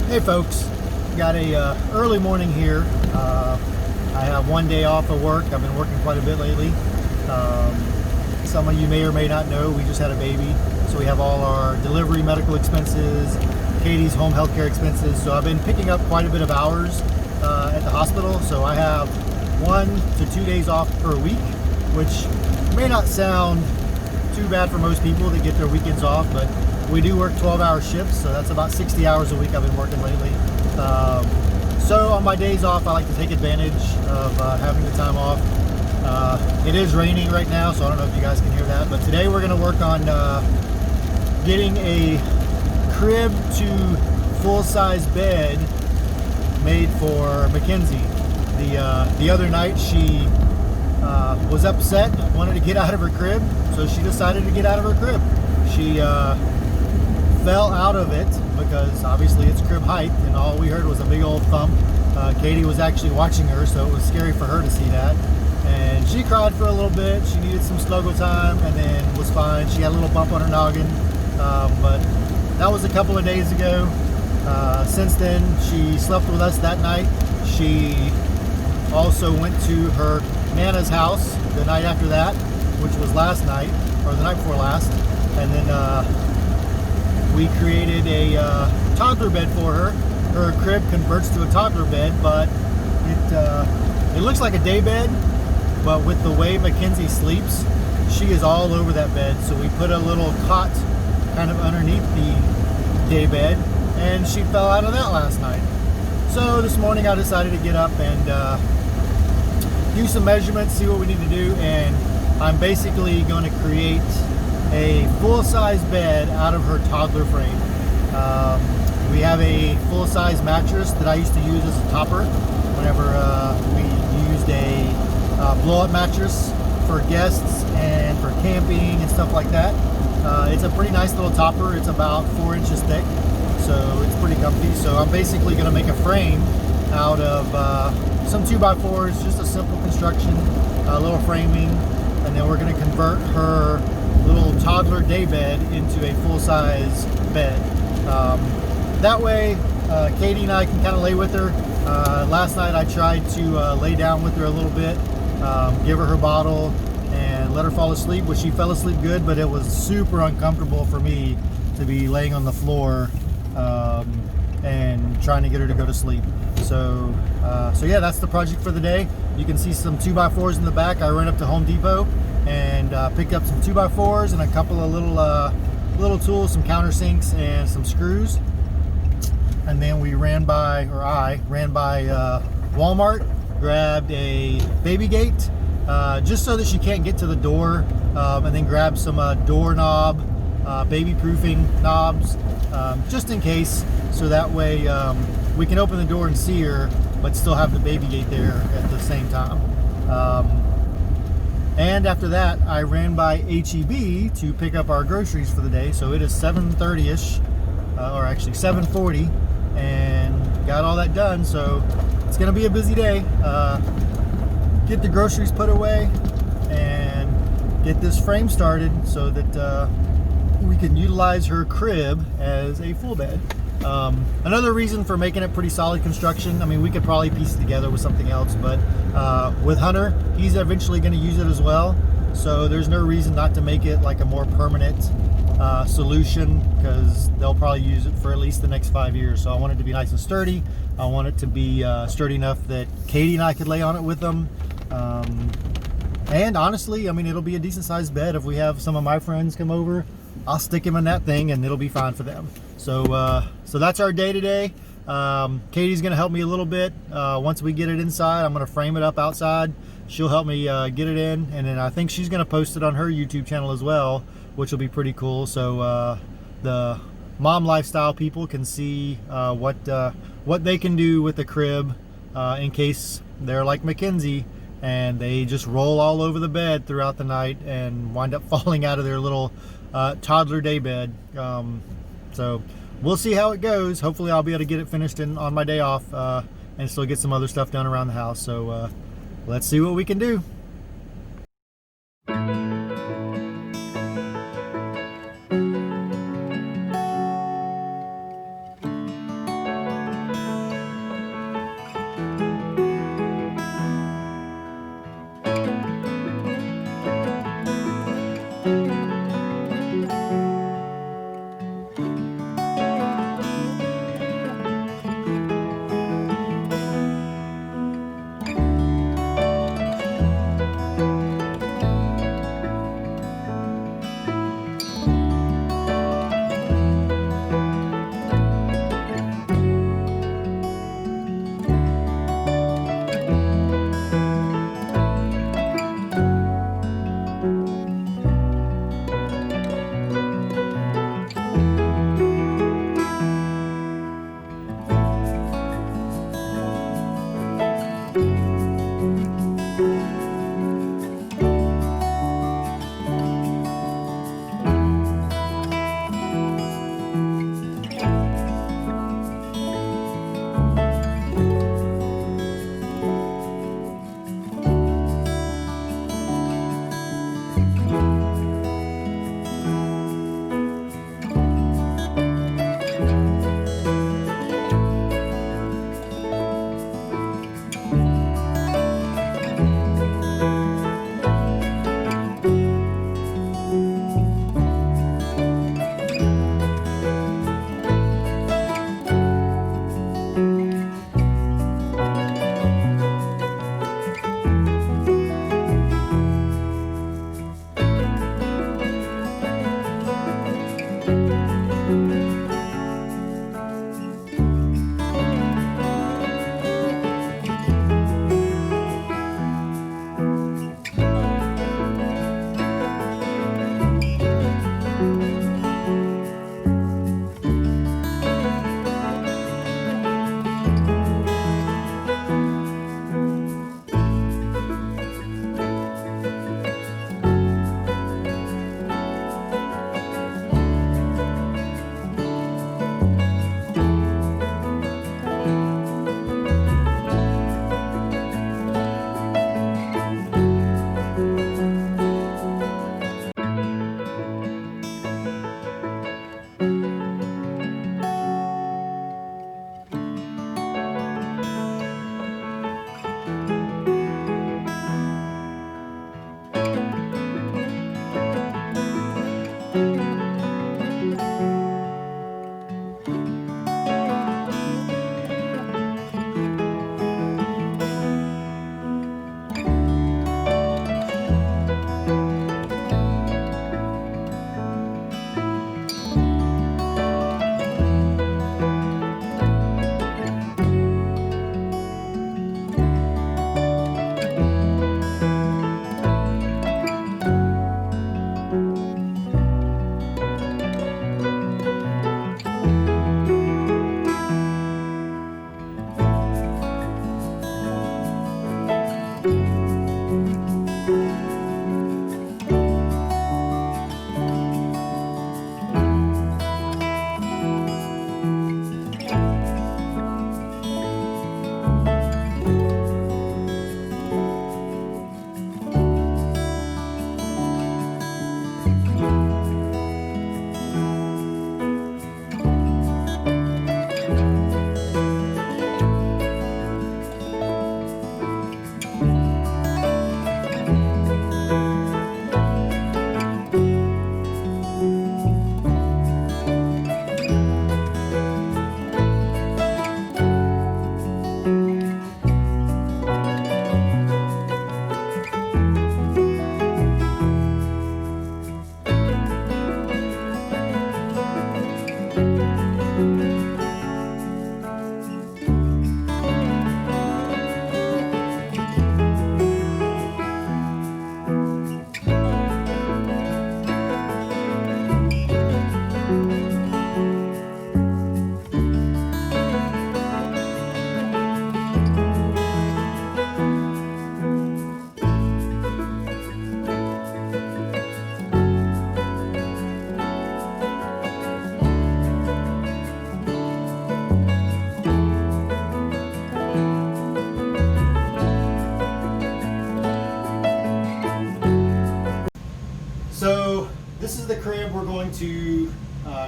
Hey folks, got a early morning here. I have one day off of work. I've been working quite a bit lately. Some of you may or may not know we just had a baby, so we have all our delivery medical expenses, Katie's home health care expenses. So I've been picking up quite a bit of hours at the hospital. So I have 1 to 2 days off per week, which may not sound too bad for most people that get their weekends off, but we do work 12-hour shifts, so that's about 60 hours a week I've been working lately. So on my days off, I like to take advantage of having the time off. It is raining right now, so I don't know if you guys can hear that, but today we're going to work on getting a crib to full-size bed made for Mackenzie. The other night she was upset, wanted to get out of her crib, so she decided to get out of her crib. She fell out of it because obviously it's crib height, and all we heard was a big old thump. Katie was actually watching her, so it was scary for her to see that. And she cried for a little bit. She needed some snuggle time and then was fine. She had a little bump on her noggin, but that was a couple of days ago. Since then, she slept with us that night. She also went to her Nana's house the night after that, which was last night, or the night before last. And then we created a toddler bed for her. Her crib converts to a toddler bed, but it looks like a day bed, but with the way Mackenzie sleeps, she is all over that bed. So we put a little cot kind of underneath the day bed, and she fell out of that last night. So this morning I decided to get up and do some measurements, see what we need to do, and I'm basically going to create a full-size bed out of her toddler frame. We have a full-size mattress that I used to use as a topper whenever we used a blow-up mattress for guests and for camping and stuff like that. It's a pretty nice little topper. It's about 4 inches thick, so it's pretty comfy. So I'm basically going to make a frame out of some 2x4s, just a simple construction, a little framing, and then we're going to convert her little toddler day bed into a full-size bed. That way Katie and I can kind of lay with her. Last night I tried to lay down with her a little bit, give her bottle and let her fall asleep, which she fell asleep good, but it was super uncomfortable for me to be laying on the floor and trying to get her to go to sleep. So yeah, that's the project for the day. You can see some 2x4s in the back. I ran up to Home Depot and picked up some 2x4s and a couple of little tools, some countersinks and some screws. And then I ran by Walmart, grabbed a baby gate, just so that she can't get to the door, and then grabbed some doorknob, baby proofing knobs, just in case, so that way we can open the door and see her, but still have the baby gate there at the same time. And after that, I ran by HEB to pick up our groceries for the day. So it is 7:30ish, or actually 7:40, and got all that done. So it's gonna be a busy day. Get the groceries put away and get this frame started so that we can utilize her crib as a full bed. Another reason for making it pretty solid construction, I mean, we could probably piece it together with something else, but with Hunter, he's eventually going to use it as well, so there's no reason not to make it like a more permanent solution, because they'll probably use it for at least the next 5 years. So I want it to be nice and sturdy. I want it to be sturdy enough that Katie and I could lay on it with them. And honestly, I mean, it'll be a decent sized bed. If we have some of my friends come over, I'll stick them in that thing and it'll be fine for them. So that's our day today. Katie's gonna help me a little bit. Once we get it inside, I'm gonna frame it up outside. She'll help me get it in, and then I think she's gonna post it on her YouTube channel as well, which will be pretty cool. So the mom lifestyle people can see what they can do with the crib in case they're like Mackenzie and they just roll all over the bed throughout the night and wind up falling out of their little toddler day bed. So we'll see how it goes. Hopefully I'll be able to get it finished on my day off and still get some other stuff done around the house. So let's see what we can do.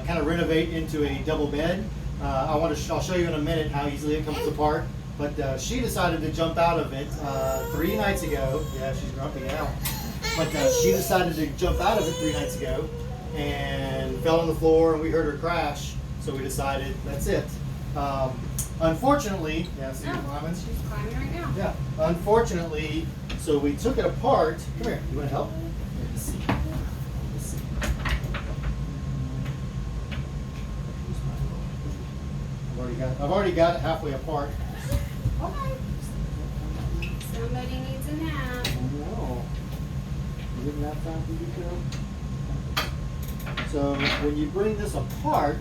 kind of renovate into a double bed. I'll show you in a minute how easily it comes apart. But she decided to jump out of it 3 nights ago. Yeah, she's grumpy now. But she decided to jump out of it 3 nights ago and fell on the floor, and we heard her crash. So we decided that's it. Unfortunately, yeah, see her climbing? She's climbing right now. Yeah. Unfortunately, so we took it apart. Come here. You want to help? Let's see. Let's see. I've already got it halfway apart. Okay. Somebody needs a nap. I know. Is it nap time for you, Carol? So when you bring this apart,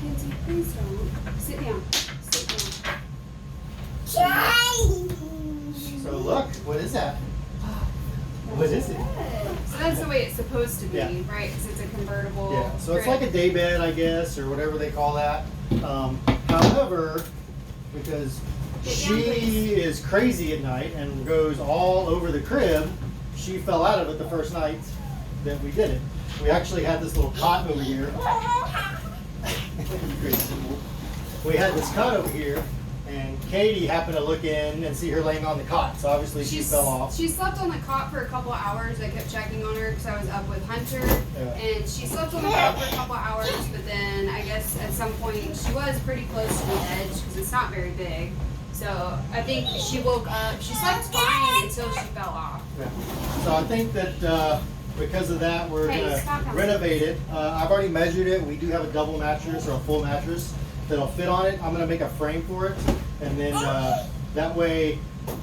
Kenzie, please don't. Sit down. Sit down. so look, what is that? What is it? So that's the way it's supposed to be, Yeah. right? Because it's a convertible. Yeah, so it's like a daybed, I guess, or whatever they call that. However, because she is crazy at night and goes all over the crib, she fell out of it the first night that we did it. We actually had this little cot over here. We had this cot over here, and Katie happened to look in and see her laying on the cot, so obviously she fell off. She slept on the cot for a couple of hours. I kept checking on her because I was up with Hunter, and she slept on the cot for a couple of hours, but then I guess at some point she was pretty close to the edge because it's not very big. So I think she woke up, she slept fine until she fell off. Yeah. So I think that because of that, we're going to renovate it. I've already measured it. We do have a double mattress or a full mattress that'll fit on it. I'm going to make a frame for it, and then that way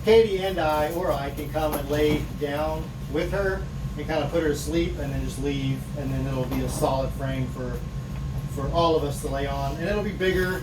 Katie and I can come and lay down with her and kind of put her to sleep and then just leave, and then it'll be a solid frame for all of us to lay on, and it'll be bigger.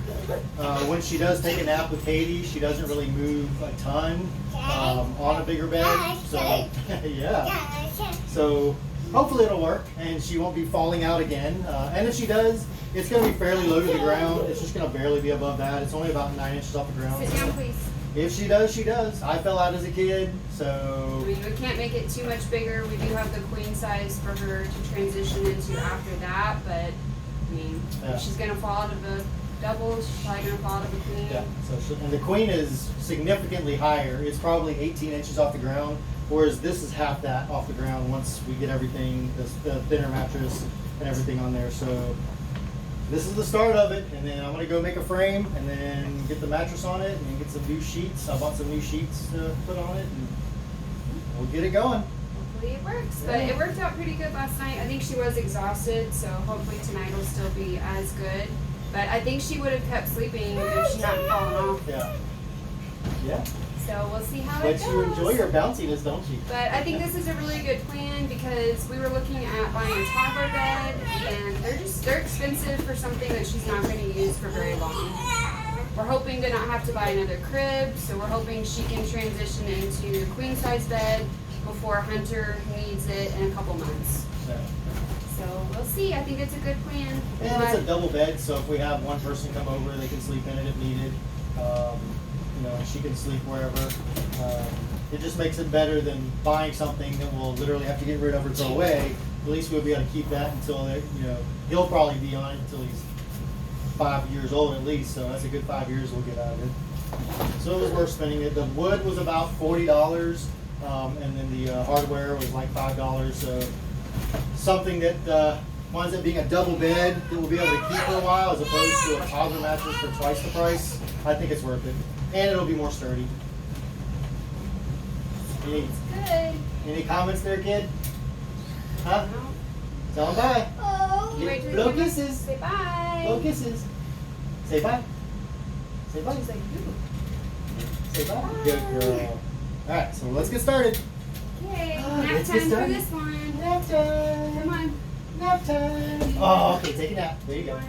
When she does take a nap with Katie, she doesn't really move a ton on a bigger bed. So yeah. So hopefully it'll work, and she won't be falling out again. And if she does, it's going to be fairly low to the ground. It's just going to barely be above that. It's only about 9 inches off the ground. Sit down, please. If she does, she does. I fell out as a kid, so. I mean, we can't make it too much bigger. We do have the queen size for her to transition into after that, but I mean, if she's going to fall out of a double, she's probably going to fall out of a queen. Yeah, and the queen is significantly higher. It's probably 18 inches off the ground, whereas this is half that off the ground once we get everything, the thinner mattress and everything on there. So this is the start of it, and then I'm going to go make a frame and then get the mattress on it and then get some new sheets. I bought some new sheets to put on it, and we'll get it going. Hopefully it works, but it worked out pretty good last night. I think she was exhausted, so hopefully tonight will still be as good. But I think she would have kept sleeping if she hadn't fallen off. Yeah. Yeah. So we'll see how it goes. But you enjoy your bounciness, don't you? But I think this is a really good plan because we were looking at buying a toddler bed, and they're expensive for something that she's not going to use for very long. We're hoping to not have to buy another crib, so we're hoping she can transition into a queen size bed before Hunter needs it in a couple months. Yeah. So we'll see. I think it's a good plan. And it's a double bed, so if we have one person come over, they can sleep in it if needed. She can sleep wherever. It just makes it better than buying something that we'll literally have to get rid of or throw away. At least we'll be able to keep that until he'll probably be on it until he's 5 years old at least. So that's a good 5 years we'll get out of it. So it was worth spending it. The wood was about $40, and then the hardware was like $5. So something that winds up being a double bed that we'll be able to keep for a while as opposed to a toddler mattress for twice the price. I think it's worth it. And it'll be more sturdy. It's good. Any comments there, kid? Huh? No. Tell them bye. Blow kisses. Say bye. Blow kisses. Say bye. Say bye. She's like, ooh. Say bye. Good girl. Alright, so let's get started. Yay. Nap Let's time get for started. this one. Nap time. Come on. Nap time. Oh, okay, take a nap. There you go.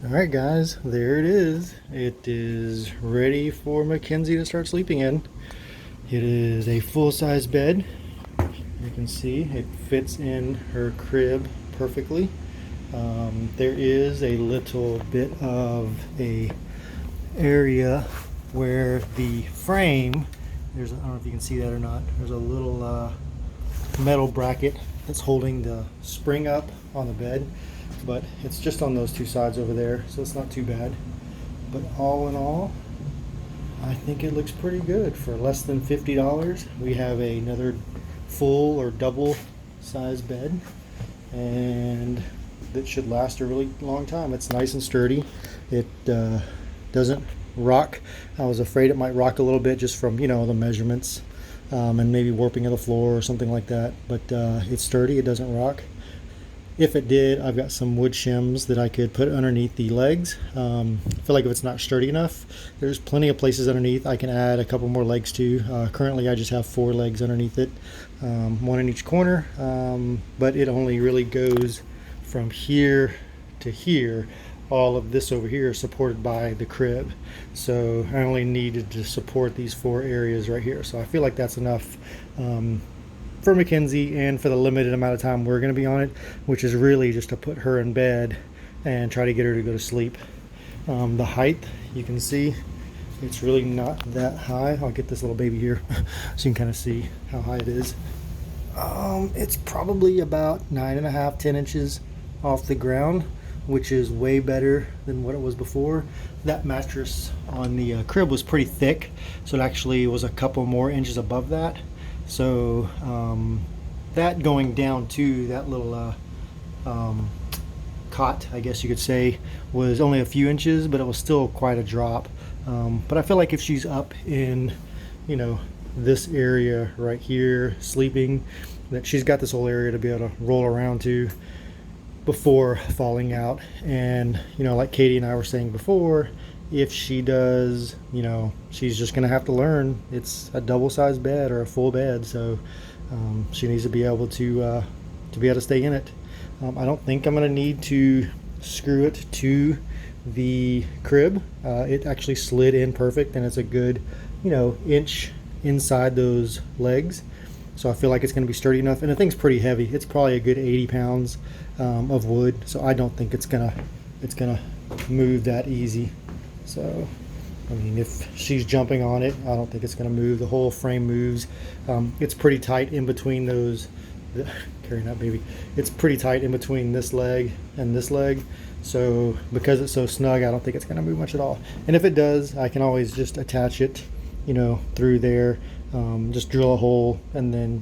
Alright guys, there it is. It is ready for Mackenzie to start sleeping in. It is a full-size bed. You can see it fits in her crib perfectly. There is a little bit of a area where the frame, I don't know if you can see that or not, there's a little metal bracket that's holding the spring up on the bed, but it's just on those two sides over there, so it's not too bad. But all in all, I think it looks pretty good for less than $50. We have another full or double size bed, and that should last a really long time. It's nice and sturdy. It doesn't rock. I was afraid it might rock a little bit just from, you know, the measurements and maybe warping of the floor or something like that, but it's sturdy. It doesn't rock. If it did, I've got some wood shims that I could put underneath the legs. I feel like if it's not sturdy enough, there's plenty of places underneath I can add a couple more legs to. Currently I just have 4 legs underneath it, one in each corner, but it only really goes from here to here. All of this over here is supported by the crib, so I only needed to support these 4 areas right here, so I feel like that's enough for Mackenzie and for the limited amount of time we're going to be on it, which is really just to put her in bed and try to get her to go to sleep. The height, you can see it's really not that high. I'll get this little baby here so you can kind of see how high it is. It's probably about 9.5, 10 inches off the ground, which is way better than what it was before. That mattress on the crib was pretty thick, so it actually was a couple more inches above that. So that going down to that little cot, I guess you could say, was only a few inches, but it was still quite a drop. But I feel like if she's up in, you know, this area right here sleeping, that she's got this whole area to be able to roll around to before falling out. And, you know, like Katie and I were saying before, if she does, you know, she's just gonna have to learn. It's a double-sized bed or a full bed, so she needs to be able to be able to stay in it. I don't think I'm gonna need to screw it to the crib. It actually slid in perfect, and it's a good, you know, inch inside those legs, so I feel like it's gonna be sturdy enough. And the thing's pretty heavy. It's probably a good 80 pounds of wood, so I don't think it's gonna move that easy. So, I mean, if she's jumping on it, I don't think it's going to move. The whole frame moves. It's pretty tight in between those. Carrying that baby. It's pretty tight in between this leg and this leg. So, because it's so snug, I don't think it's going to move much at all. And if it does, I can always just attach it, you know, through there. Just drill a hole and then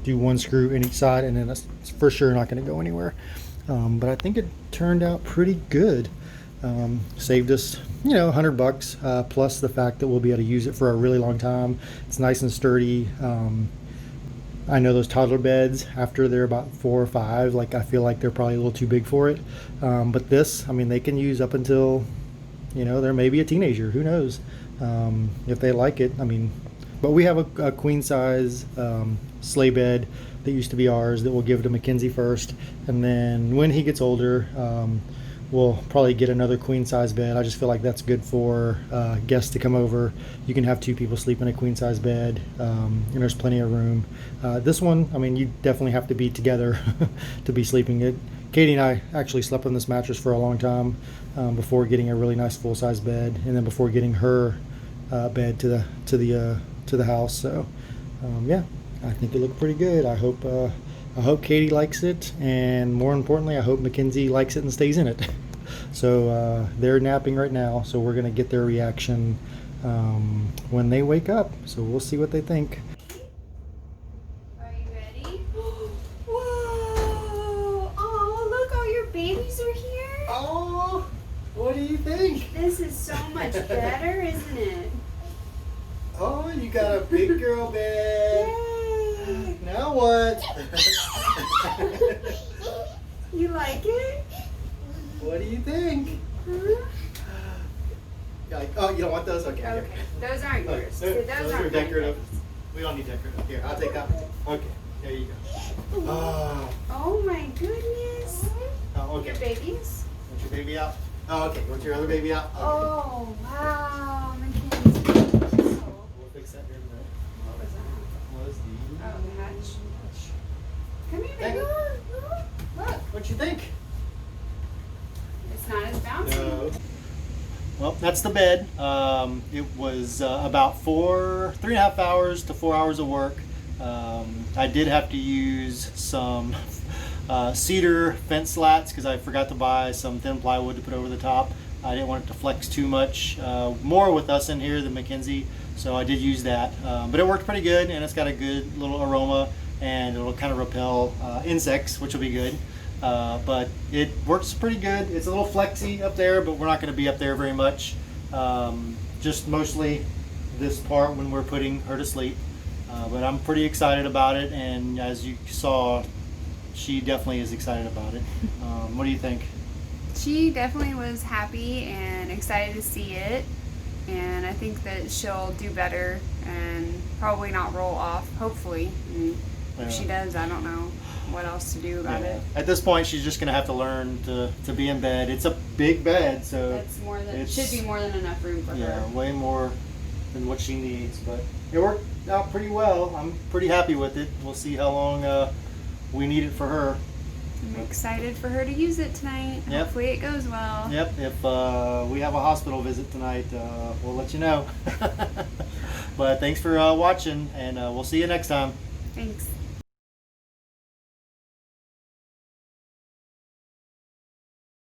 do 1 screw in each side, and then it's for sure not going to go anywhere. But I think it turned out pretty good. Saved us, you know, $100 plus the fact that we'll be able to use it for a really long time. It's nice and sturdy. I know those toddler beds, after they're about 4 or 5, like, I feel like they're probably a little too big for it. But this, I mean, they can use up until, you know, they're maybe a teenager. Who knows if they like it. I mean, but we have a queen size sleigh bed that used to be ours that we'll give to Mackenzie first, and then when he gets older, we'll probably get another queen size bed. I just feel like that's good for guests to come over. You can have 2 people sleep in a queen size bed, and there's plenty of room. This one, I mean, you definitely have to be together to be sleeping it. Katie and I actually slept on this mattress for a long time before getting a really nice full size bed, and then before getting her bed to the house. So yeah, I think it looked pretty good. I hope Katie likes it, and more importantly, I hope Mackenzie likes it and stays in it. So they're napping right now, so we're gonna get their reaction when they wake up. So we'll see what they think. Are you ready? Whoa! Oh, look, all your babies are here. Oh, what do you think? This is so much better, isn't it? Oh, you got a big girl bed. Yay! Now what? You like it? What do you think? Huh? Oh, you don't want those? Okay. Okay, those aren't Okay. yours. Those are aren't decorative. mine. We don't need decorative. Here, I'll take that one. Okay, there you go. Oh, Oh my goodness. oh okay. Your babies? Want your baby out? Oh, okay. Want your other baby out? Okay. Oh, wow. Mackenzie. We'll fix that here in a minute. What was that? Close the Oh, the hatch. Come here, Thank baby. you. Look. What you think? It's not as bouncy. No. Well, that's the bed. It was about 3.5 hours to 4 hours of work. I did have to use some cedar fence slats because I forgot to buy some thin plywood to put over the top. I didn't want it to flex too much, more with us in here than Mackenzie, so I did use that. But it worked pretty good, and it's got a good little aroma, and it'll kind of repel insects, which will be good. But it works pretty good. It's a little flexy up there, but we're not going to be up there very much. Just mostly this part when we're putting her to sleep. But I'm pretty excited about it, and as you saw, she definitely is excited about it. What do you think? She definitely was happy and excited to see it, and I think that she'll do better and probably not roll off, hopefully. And if she does, I don't know what else to do about it. At this point, she's just going to have to learn to be in bed. It's a big bed, so That's more than should be more than enough room for yeah, her. way more than what she needs. But it worked out pretty well. I'm pretty happy with it. We'll see how long we need it for her. I'm excited for her to use it tonight. Yep. Hopefully it goes well. Yep, if we have a hospital visit tonight, we'll let you know. But thanks for watching, and we'll see you next time. Thanks.